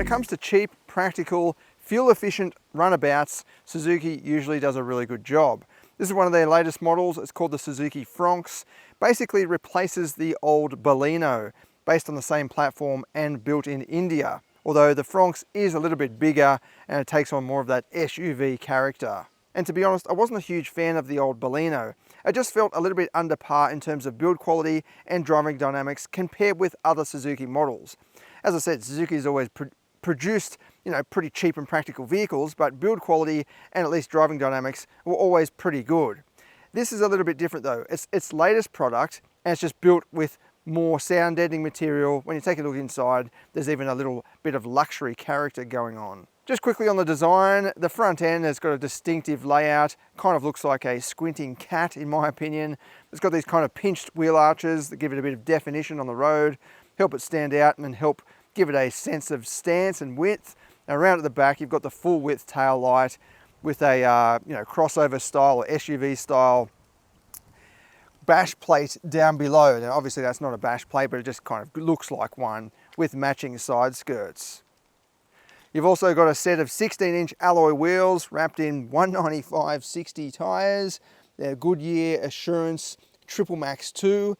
it comes to cheap, practical, fuel-efficient runabouts, Suzuki usually does a really good job. This is one of their latest models. It's called the Suzuki Fronx. Basically, it replaces the old Baleno, based on the same platform and built in India. Although the Fronx is a little bit bigger and it takes on more of that SUV character. And to be honest, I wasn't a huge fan of the old Baleno. It just felt a little bit under par in terms of build quality and driving dynamics compared with other Suzuki models. As I said, Suzuki's always produced, pretty cheap and practical vehicles, but build quality and at least driving dynamics were always pretty good. This is a little bit different though. It's its latest product and it's just built with more sound deadening material. When you take a look inside, there's even a little bit of luxury character going on. Just quickly on the design, the front end has got a distinctive layout, kind of looks like a squinting cat in my opinion. It's got these kind of pinched wheel arches that give it a bit of definition on the road, help it stand out and help give it a sense of stance and width. Now around at the back, you've got the full width tail light with a crossover style or SUV style bash plate down below. Now obviously that's not a bash plate, but it just kind of looks like one with matching side skirts. You've also got a set of 16-inch alloy wheels wrapped in 195/60 tyres. They're Goodyear Assurance Triple Max 2.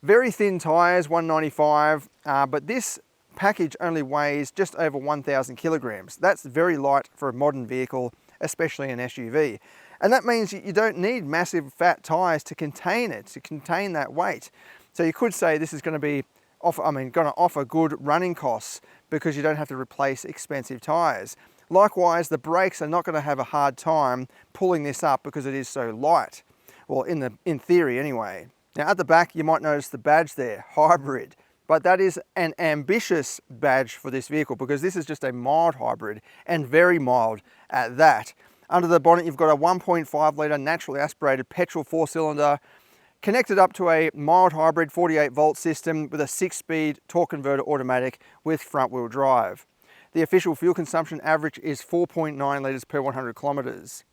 Very thin tyres, 195, but this package only weighs just over 1,000 kilograms. That's very light for a modern vehicle, especially an SUV. And that means you don't need massive fat tyres to contain it, to contain that weight. So you could say this is going to offer good running costs because you don't have to replace expensive tyres. Likewise, the brakes are not going to have a hard time pulling this up because it is so light. Well, in theory anyway. Now at the back, you might notice the badge there, hybrid. But that is an ambitious badge for this vehicle because this is just a mild hybrid and very mild at that. Under the bonnet, you've got a 1.5 litre naturally aspirated petrol 4-cylinder connected up to a mild hybrid 48-volt system with a 6-speed torque converter automatic with front-wheel drive. The official fuel consumption average is 4.9 litres per 100 kilometres.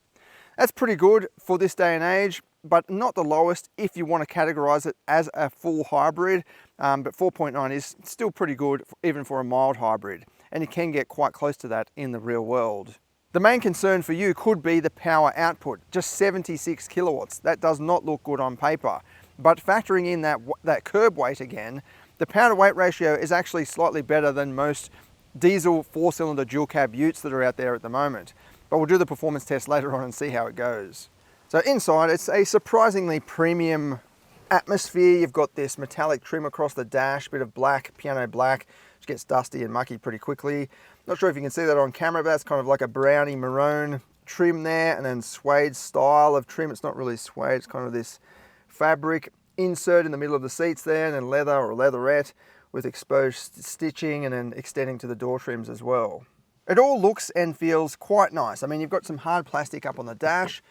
That's pretty good for this day and age, but not the lowest if you want to categorise it as a full hybrid. But 4.9 is still pretty good even for a mild hybrid, and you can get quite close to that in the real world. The main concern for you could be the power output, just 76 kilowatts. That does not look good on paper. But factoring in that Kerb weight again, the power to weight ratio is actually slightly better than most diesel 4-cylinder dual cab utes that are out there at the moment. But we'll do the performance test later on and see how it goes. So inside, it's a surprisingly premium atmosphere. You've got this metallic trim across the dash, bit of black, piano black, which gets dusty and mucky pretty quickly. Not sure if you can see that on camera, but that's kind of like a browny maroon trim there, and then suede style of trim. It's not really suede, it's kind of this fabric insert in the middle of the seats there, and then leather or leatherette with exposed stitching and then extending to the door trims as well. It all looks and feels quite nice. I mean, you've got some hard plastic up on the dash,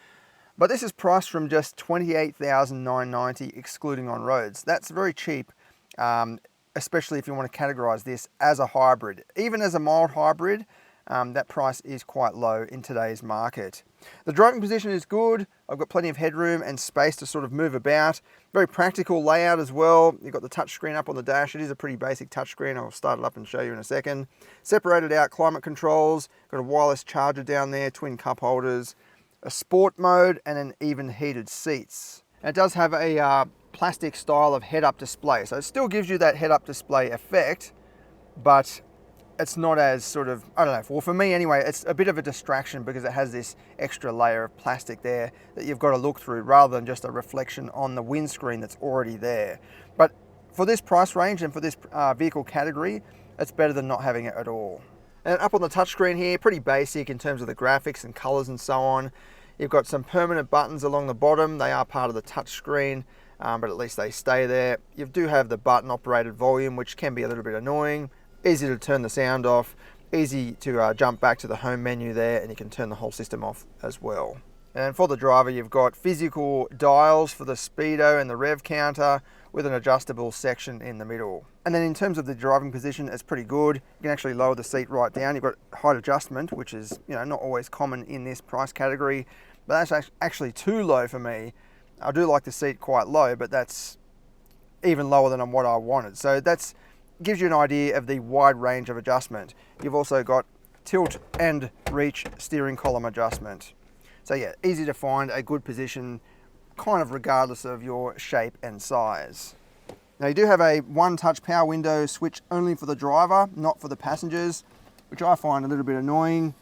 but this is priced from just $28,990 excluding on roads. That's very cheap, especially if you want to categorize this as a hybrid. Even as a mild hybrid, that price is quite low in today's market. The driving position is good. I've got plenty of headroom and space to sort of move about. Very practical layout as well. You've got the touchscreen up on the dash. It is a pretty basic touchscreen. I'll start it up and show you in a second. Separated out climate controls. Got a wireless charger down there, twin cup holders, a sport mode, and then even heated seats. And it does have a plastic style of head-up display. So it still gives you that head-up display effect, but it's not as sort of, I don't know, well for me anyway, it's a bit of a distraction because it has this extra layer of plastic there that you've got to look through rather than just a reflection on the windscreen that's already there. But for this price range and for this vehicle category, it's better than not having it at all. And up on the touchscreen here, pretty basic in terms of the graphics and colors and so on. You've got some permanent buttons along the bottom. They are part of the touchscreen, but at least they stay there. You do have the button operated volume, which can be a little bit annoying. Easy to turn the sound off, easy to jump back to the home menu there, and you can turn the whole system off as well. And for the driver, you've got physical dials for the speedo and the rev counter with an adjustable section in the middle. And then in terms of the driving position, it's pretty good. You can actually lower the seat right down. You've got height adjustment, which is not always common in this price category, but that's actually too low for me. I do like the seat quite low, but that's even lower than what I wanted. So that's gives you an idea of the wide range of adjustment. You've also got tilt and reach steering column adjustment. So yeah, easy to find a good position, kind of regardless of your shape and size. Now you do have a one-touch power window switch only for the driver, not for the passengers, which I find a little bit annoying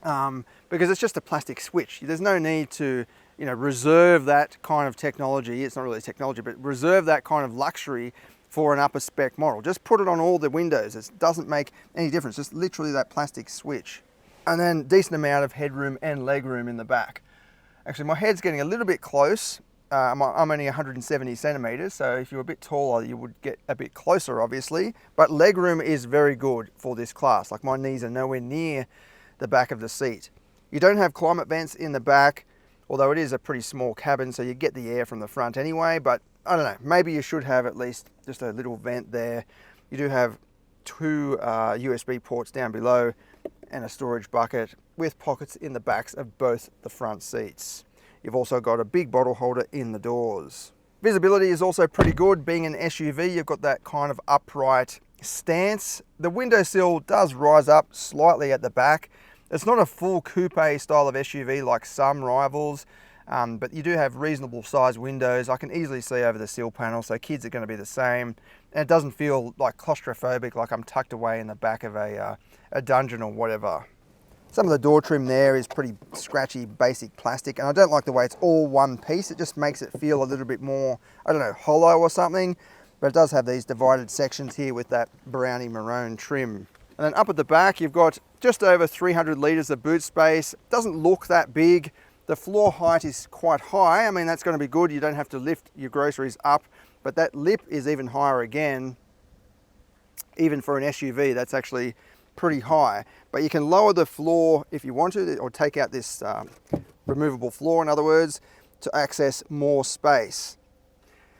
because it's just a plastic switch. There's no need to, you know, reserve that kind of technology. It's not really technology, but reserve that kind of luxury for an upper spec model. Just put it on all the windows. It doesn't make any difference. Just literally that plastic switch. And then decent amount of headroom and legroom in the back. Actually, my head's getting a little bit close. I'm only 170 centimeters, so if you're a bit taller, you would get a bit closer, obviously. But legroom is very good for this class. Like, my knees are nowhere near the back of the seat. You don't have climate vents in the back, although it is a pretty small cabin, so you get the air from the front anyway. But I don't know, maybe you should have at least just a little vent there. You do have two USB ports down below and a storage bucket with pockets in the backs of both the front seats. You've also got a big bottle holder in the doors. Visibility is also pretty good. Being an SUV, you've got that kind of upright stance. The windowsill does rise up slightly at the back. It's not a full coupe style of SUV like some rivals, but you do have reasonable sized windows. I can easily see over the sill panel, so kids are going to be the same. And it doesn't feel like claustrophobic, like I'm tucked away in the back of a dungeon or whatever. Some of the door trim there is pretty scratchy, basic plastic, and I don't like the way it's all one piece. It just makes it feel a little bit more, I don't know, hollow or something. But it does have these divided sections here with that browny maroon trim. And then up at the back, you've got just over 300 litres of boot space. Doesn't look that big. The floor height is quite high. I mean, that's going to be good. You don't have to lift your groceries up, but that lip is even higher again. Even for an SUV, that's actually pretty high. But you can lower the floor if you want to, or take out this removable floor, in other words, to access more space.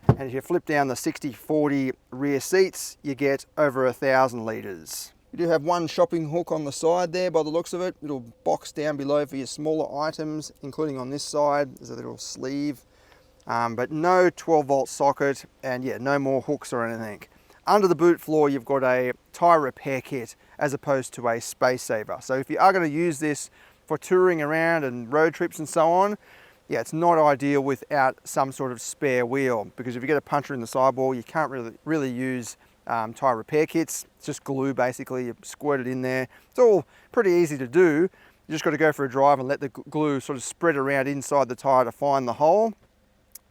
And if you flip down the 60/40 rear seats, you get over 1,000 litres. You do have one shopping hook on the side there by the looks of it. Little box down below for your smaller items, including on this side. There's a little sleeve, but no 12-volt socket, and yeah, no more hooks or anything. Under the boot floor, you've got a tyre repair kit as opposed to a space saver. So if you are going to use this for touring around and road trips and so on, yeah, it's not ideal without some sort of spare wheel, because if you get a puncture in the sidewall, you can't really use tyre repair kits. It's just glue, basically. You squirt it in there. It's all pretty easy to do. You just got to go for a drive and let the glue sort of spread around inside the tyre to find the hole.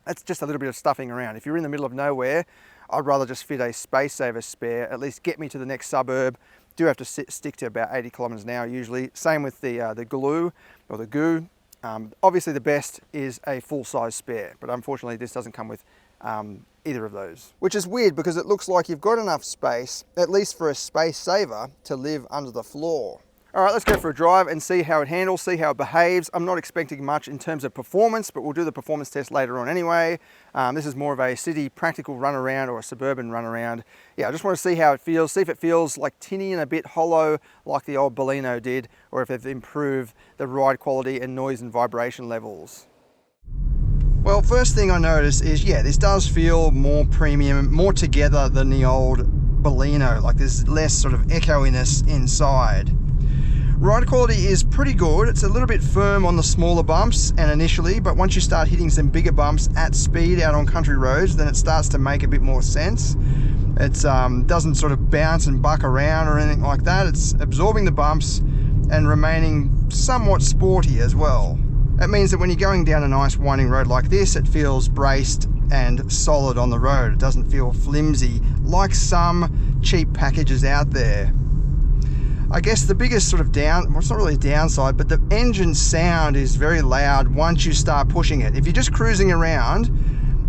That's just a little bit of stuffing around. If you're in the middle of nowhere, I'd rather just fit a space saver spare, at least get me to the next suburb. Do have to stick to about 80 kilometers an hour usually. Same with the glue or the goo. Obviously the best is a full-size spare, but unfortunately this doesn't come with either of those. Which is weird, because it looks like you've got enough space, at least for a space saver, to live under the floor. All right, let's go for a drive and see how it handles, see how it behaves. I'm not expecting much in terms of performance, but we'll do the performance test later on anyway. This is more of a city practical run around or a suburban run around. Yeah, I just want to see how it feels, see if it feels like tinny and a bit hollow like the old Baleno did, or if they've improved the ride quality and noise and vibration levels. Well, first thing I noticed is, yeah, this does feel more premium, more together than the old Baleno. Like, there's less sort of echoiness inside. Ride quality is pretty good. It's a little bit firm on the smaller bumps and initially, but once you start hitting some bigger bumps at speed out on country roads, then it starts to make a bit more sense. It doesn't sort of bounce and buck around or anything like that. It's absorbing the bumps and remaining somewhat sporty as well. That means that when you're going down a nice winding road like this, it feels braced and solid on the road. It doesn't feel flimsy like some cheap packages out there. I guess the biggest sort of well, it's not really a downside, but the engine sound is very loud once you start pushing it. If you're just cruising around,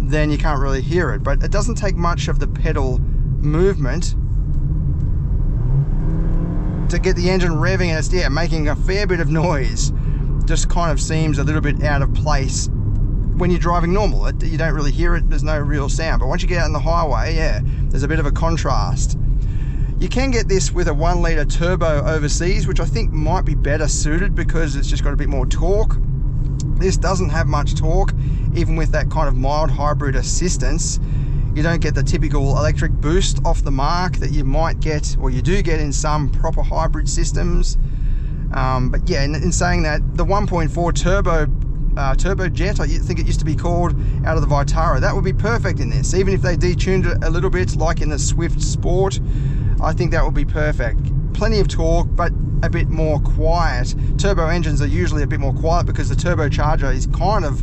then you can't really hear it, but it doesn't take much of the pedal movement to get the engine revving, and it's making a fair bit of noise. Just kind of seems a little bit out of place when you're driving normal. You don't really hear it, there's no real sound, but once you get out on the highway, yeah, there's a bit of a contrast. You can get this with a 1 litre turbo overseas, which I think might be better suited because it's just got a bit more torque. This doesn't have much torque, even with that kind of mild hybrid assistance. You don't get the typical electric boost off the mark that you might get, or you do get in some proper hybrid systems. But yeah, in saying that, the 1.4 turbojet, I think it used to be called, out of the Vitara, that would be perfect in this. Even if they detuned it a little bit, like in the Swift Sport, I think that would be perfect. Plenty of torque, but a bit more quiet. Turbo engines are usually a bit more quiet because the turbocharger is kind of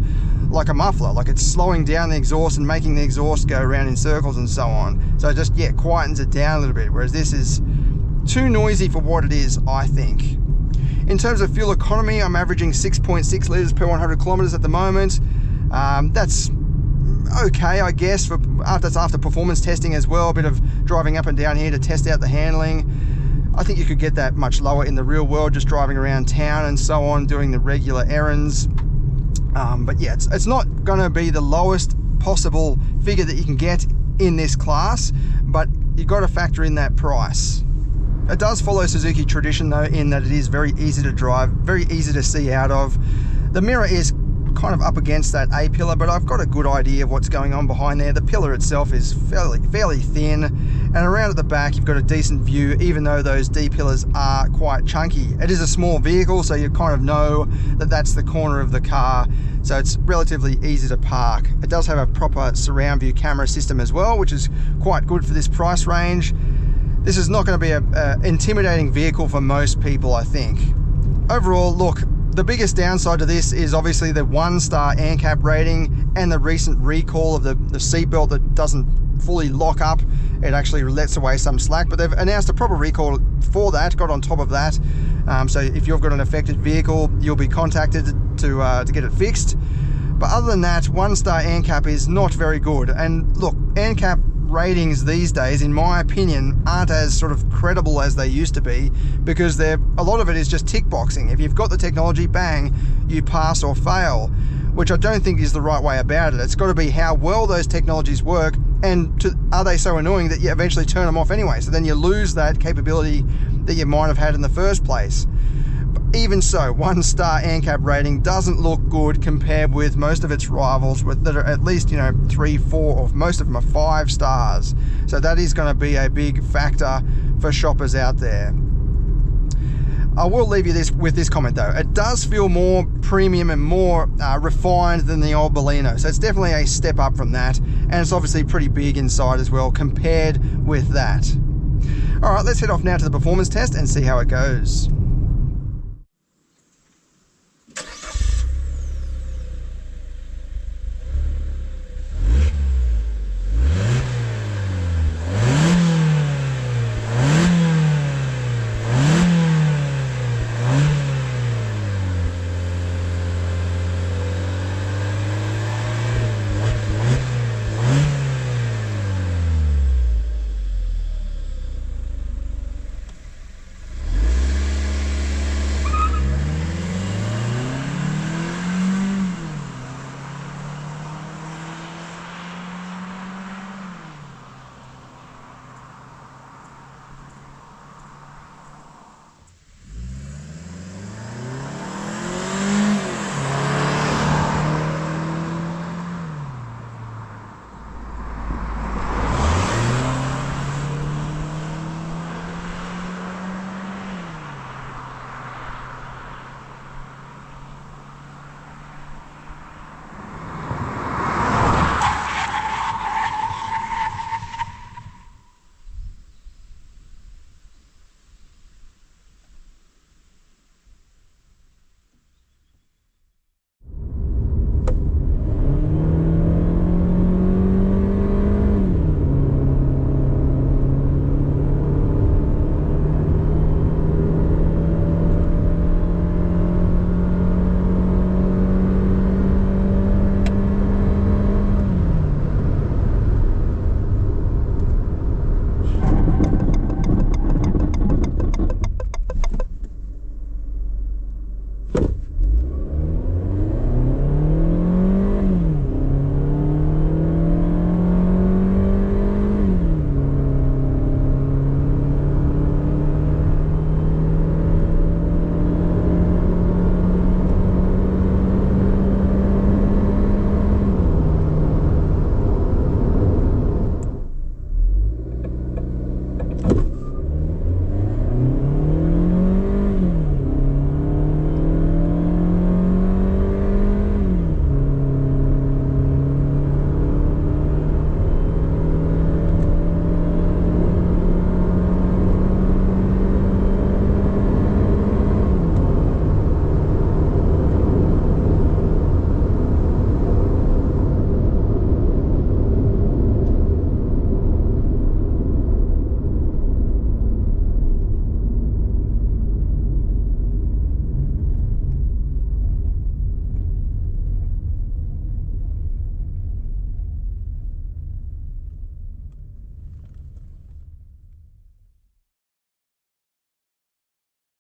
like a muffler, like it's slowing down the exhaust and making the exhaust go around in circles and so on. So it just, yeah, quietens it down a little bit, whereas this is too noisy for what it is, I think. In terms of fuel economy, I'm averaging 6.6 litres per 100 kilometres at the moment. That's okay, I guess, that's after performance testing as well, a bit of driving up and down here to test out the handling. I think you could get that much lower in the real world, just driving around town and so on, doing the regular errands. But yeah, it's not going to be the lowest possible figure that you can get in this class, but you've got to factor in that price. It does follow Suzuki tradition though, in that it is very easy to drive, very easy to see out of. The mirror is kind of up against that A-pillar, but I've got a good idea of what's going on behind there. The pillar itself is fairly thin, and around at the back you've got a decent view, even though those D-pillars are quite chunky. It is a small vehicle, so you kind of know that that's the corner of the car, so it's relatively easy to park. It does have a proper surround view camera system as well, which is quite good for this price range. This is not going to be an intimidating vehicle for most people, I think. Overall, look, the biggest downside to this is obviously the 1-star ANCAP rating and the recent recall of the seatbelt that doesn't fully lock up. It actually lets away some slack, but they've announced a proper recall for that, got on top of that. So if you've got an affected vehicle, you'll be contacted to get it fixed. But other than that, 1-star ANCAP is not very good. And look, ANCAP ratings these days, in my opinion, aren't as sort of credible as they used to be, because a lot of it is just tick boxing. If you've got the technology, bang, you pass or fail, which I don't think is the right way about it. It's got to be how well those technologies work, and are they so annoying that you eventually turn them off anyway, so then you lose that capability that you might have had in the first place. Even so, 1-star ANCAP rating doesn't look good compared with most of its rivals that are at least, 3, 4, or most of them are 5 stars. So that is going to be a big factor for shoppers out there. I will leave you with this comment though. It does feel more premium and more refined than the old Baleno. So it's definitely a step up from that. And it's obviously pretty big inside as well compared with that. All right, let's head off now to the performance test and see how it goes.